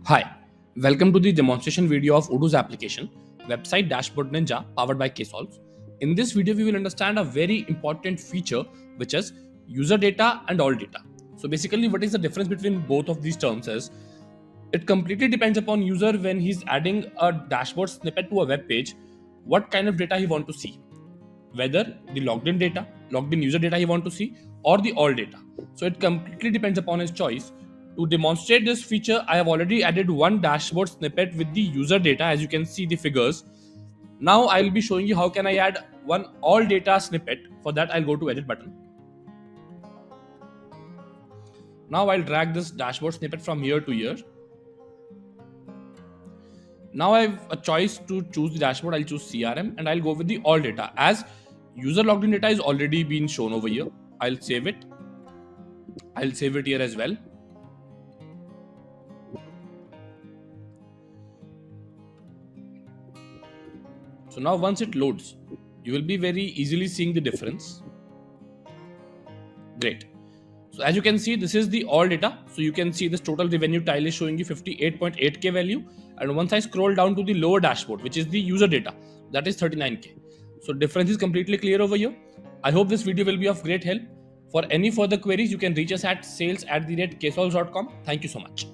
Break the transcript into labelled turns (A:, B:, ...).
A: Hi, welcome to the demonstration video of Odoo's application, website Dashboard Ninja powered by Ksolves. In this video, we will understand a very important feature which is user data and all data. So basically, what is the difference between both of these terms is it completely depends upon user when he's adding a dashboard snippet to a web page, what kind of data he want to see, whether the logged in user data he want to see, or the all data. So it completely depends upon his choice. To demonstrate this feature, I have already added one dashboard snippet with the user data, as you can see the figures. Now I'll be showing you how can I add one all data snippet. For that, I'll go to edit button. Now I'll drag this dashboard snippet from here to here. Now I have a choice to choose the dashboard. I'll choose CRM and I'll go with the all data. As user logged in data is already been shown over here, I'll save it. I'll save it here as well. So now once it loads, you will be very easily seeing the difference. Great. So as you can see, this is the all data. So you can see this total revenue tile is showing you 58.8k value. And once I scroll down to the lower dashboard, which is the user data, that is 39k. So difference is completely clear over here. I hope this video will be of great help. For any further queries, you can reach us at sales@ksolves.com. Thank you so much.